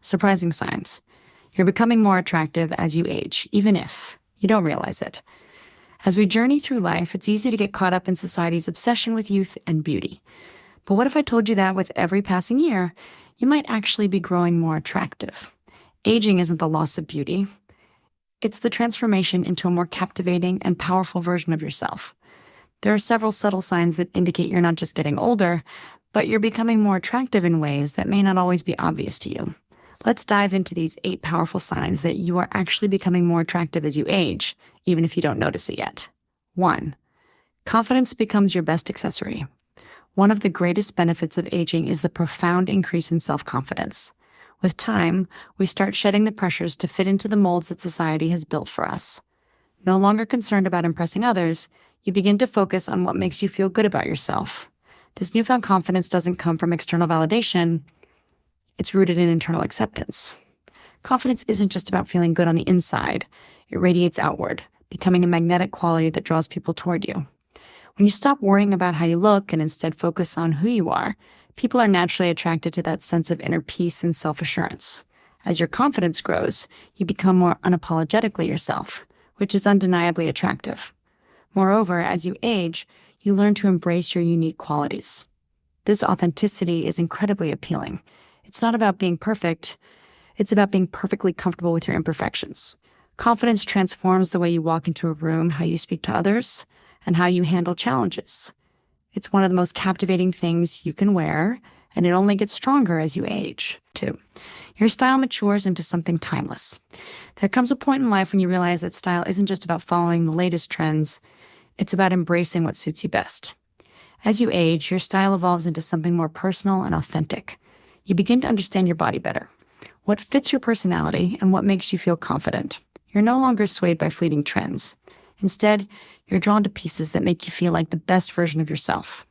Surprising signs. You're becoming more attractive as you age, even if you don't realize it. As we journey through life, it's easy to get caught up in society's obsession with youth and beauty. But what if I told you that with every passing year, you might actually be growing more attractive? Aging isn't the loss of beauty. It's the transformation into a more captivating and powerful version of yourself. There are several subtle signs that indicate you're not just getting older, but you're becoming more attractive in ways that may not always be obvious to you. Let's dive into these 8 powerful signs that you are actually becoming more attractive as you age, even if you don't notice it yet. 1. Confidence becomes your best accessory. One of the greatest benefits of aging is the profound increase in self-confidence. With time, we start shedding the pressures to fit into the molds that society has built for us. No longer concerned about impressing others, you begin to focus on what makes you feel good about yourself. This newfound confidence doesn't come from external validation. It's rooted in internal acceptance. Confidence isn't just about feeling good on the inside. It radiates outward, becoming a magnetic quality that draws people toward you. When you stop worrying about how you look and instead focus on who you are, people are naturally attracted to that sense of inner peace and self-assurance. As your confidence grows, you become more unapologetically yourself, which is undeniably attractive. Moreover, as you age, you learn to embrace your unique qualities. This authenticity is incredibly appealing. It's not about being perfect. It's about being perfectly comfortable with your imperfections. Confidence transforms the way you walk into a room, how you speak to others, and how you handle challenges. It's one of the most captivating things you can wear, and it only gets stronger as you age. 2. Your style matures into something timeless. There comes a point in life when you realize that style isn't just about following the latest trends. It's about embracing what suits you best. As you age, your style evolves into something more personal and authentic. You begin to understand your body better, what fits your personality, and what makes you feel confident. You're no longer swayed by fleeting trends. Instead, you're drawn to pieces that make you feel like the best version of yourself.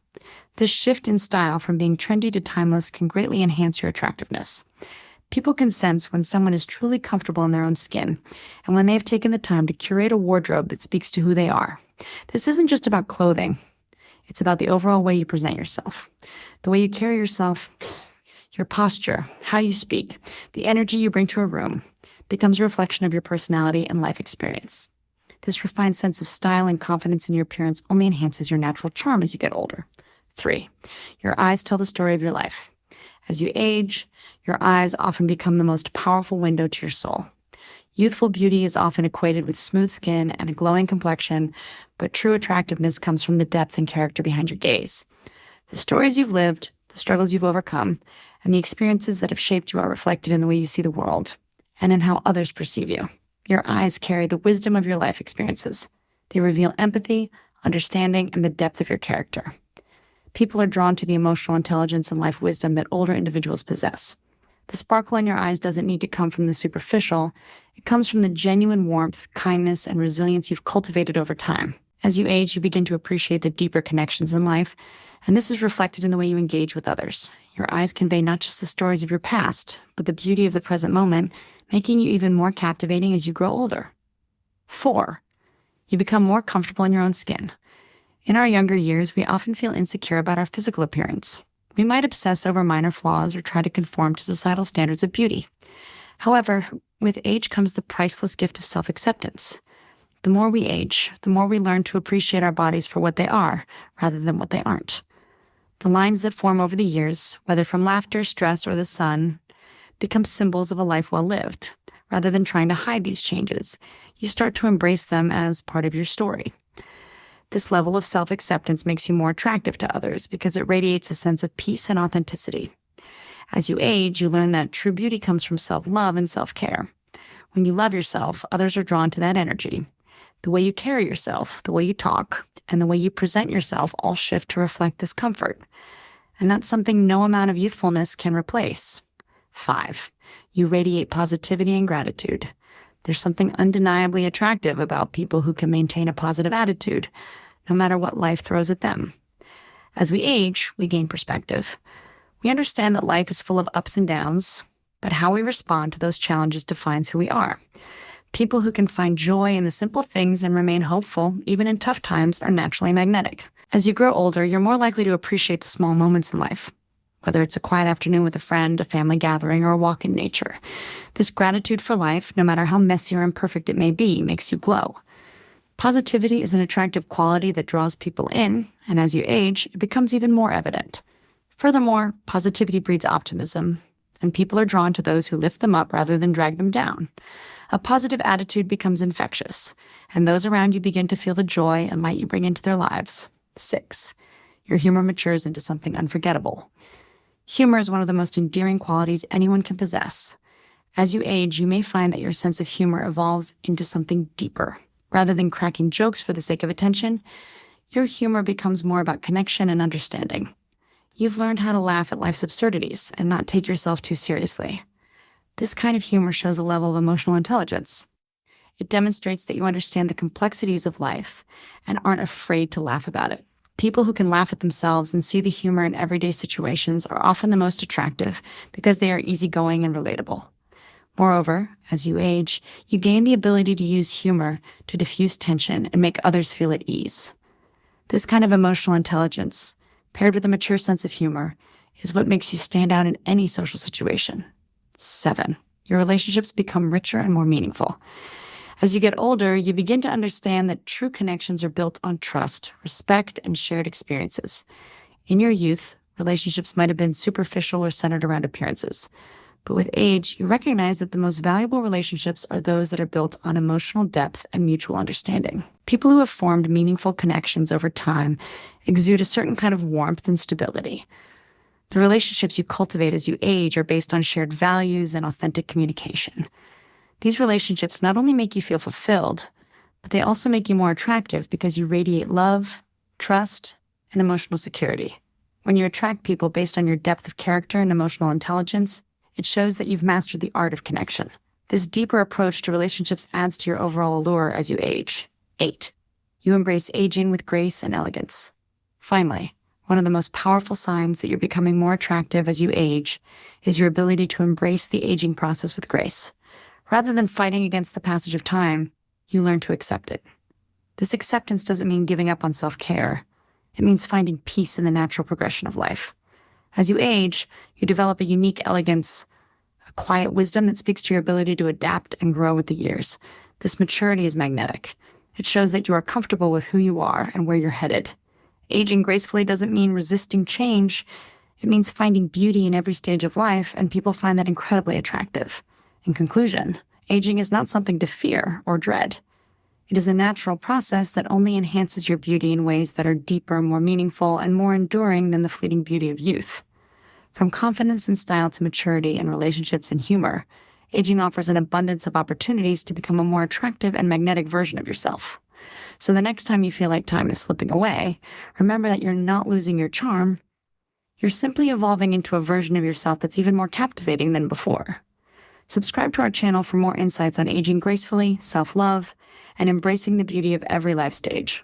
This shift in style from being trendy to timeless can greatly enhance your attractiveness. People can sense when someone is truly comfortable in their own skin, and when they have taken the time to curate a wardrobe that speaks to who they are. This isn't just about clothing. It's about the overall way you present yourself, the way you carry yourself. Your posture, how you speak, the energy you bring to a room becomes a reflection of your personality and life experience. This refined sense of style and confidence in your appearance only enhances your natural charm as you get older. 3. Your eyes tell the story of your life. As you age, your eyes often become the most powerful window to your soul. Youthful beauty is often equated with smooth skin and a glowing complexion, but true attractiveness comes from the depth and character behind your gaze. The stories you've lived, the struggles you've overcome, and the experiences that have shaped you are reflected in the way you see the world and in how others perceive you. Your eyes carry the wisdom of your life experiences. They reveal empathy, understanding, and the depth of your character. People are drawn to the emotional intelligence and life wisdom that older individuals possess. The sparkle in your eyes doesn't need to come from the superficial. It comes from the genuine warmth, kindness, and resilience you've cultivated over time. As you age, you begin to appreciate the deeper connections in life, and this is reflected in the way you engage with others. Your eyes convey not just the stories of your past, but the beauty of the present moment, making you even more captivating as you grow older. 4. You become more comfortable in your own skin. In our younger years, we often feel insecure about our physical appearance. We might obsess over minor flaws or try to conform to societal standards of beauty. However, with age comes the priceless gift of self-acceptance. The more we age, the more we learn to appreciate our bodies for what they are, rather than what they aren't. The lines that form over the years, whether from laughter, stress, or the sun, become symbols of a life well lived. Rather than trying to hide these changes, you start to embrace them as part of your story. This level of self-acceptance makes you more attractive to others because it radiates a sense of peace and authenticity. As you age, you learn that true beauty comes from self-love and self-care. When you love yourself, others are drawn to that energy. The way you carry yourself, the way you talk, and the way you present yourself all shift to reflect this comfort. And that's something no amount of youthfulness can replace. 5. You radiate positivity and gratitude. There's something undeniably attractive about people who can maintain a positive attitude, no matter what life throws at them. As we age, we gain perspective. We understand that life is full of ups and downs, but how we respond to those challenges defines who we are. People who can find joy in the simple things and remain hopeful, even in tough times, are naturally magnetic. As you grow older, you're more likely to appreciate the small moments in life. whether it's a quiet afternoon with a friend, a family gathering, or a walk in nature. This gratitude for life, no matter how messy or imperfect it may be, makes you glow. Positivity is an attractive quality that draws people in, and as you age, it becomes even more evident. Furthermore, positivity breeds optimism, and people are drawn to those who lift them up rather than drag them down. A positive attitude becomes infectious, and those around you begin to feel the joy and light you bring into their lives. 6. Your humor matures into something unforgettable. Humor is one of the most endearing qualities anyone can possess. As you age, you may find that your sense of humor evolves into something deeper. Rather than cracking jokes for the sake of attention, your humor becomes more about connection and understanding. You've learned how to laugh at life's absurdities and not take yourself too seriously. This kind of humor shows a level of emotional intelligence. It demonstrates that you understand the complexities of life and aren't afraid to laugh about it. People who can laugh at themselves and see the humor in everyday situations are often the most attractive because they are easygoing and relatable. Moreover, as you age, you gain the ability to use humor to diffuse tension and make others feel at ease. This kind of emotional intelligence, paired with a mature sense of humor, is what makes you stand out in any social situation. 7. Your relationships become richer and more meaningful. As you get older, you begin to understand that true connections are built on trust, respect, and shared experiences. In your youth, relationships might have been superficial or centered around appearances. But with age, you recognize that the most valuable relationships are those that are built on emotional depth and mutual understanding. People who have formed meaningful connections over time exude a certain kind of warmth and stability. The relationships you cultivate as you age are based on shared values and authentic communication. These relationships not only make you feel fulfilled, but they also make you more attractive because you radiate love, trust, and emotional security. When you attract people based on your depth of character and emotional intelligence, it shows that you've mastered the art of connection. This deeper approach to relationships adds to your overall allure as you age. 8. You embrace aging with grace and elegance. Finally, one of the most powerful signs that you're becoming more attractive as you age is your ability to embrace the aging process with grace. Rather than fighting against the passage of time, you learn to accept it. This acceptance doesn't mean giving up on self-care. It means finding peace in the natural progression of life. As you age, you develop a unique elegance, a quiet wisdom that speaks to your ability to adapt and grow with the years. This maturity is magnetic. It shows that you are comfortable with who you are and where you're headed. Aging gracefully doesn't mean resisting change. It means finding beauty in every stage of life, and people find that incredibly attractive. In conclusion, aging is not something to fear or dread. It is a natural process that only enhances your beauty in ways that are deeper, more meaningful, and more enduring than the fleeting beauty of youth. From confidence and style to maturity and relationships and humor, aging offers an abundance of opportunities to become a more attractive and magnetic version of yourself. So the next time you feel like time is slipping away, remember that you're not losing your charm. You're simply evolving into a version of yourself that's even more captivating than before. Subscribe to our channel for more insights on aging gracefully, self-love, and embracing the beauty of every life stage.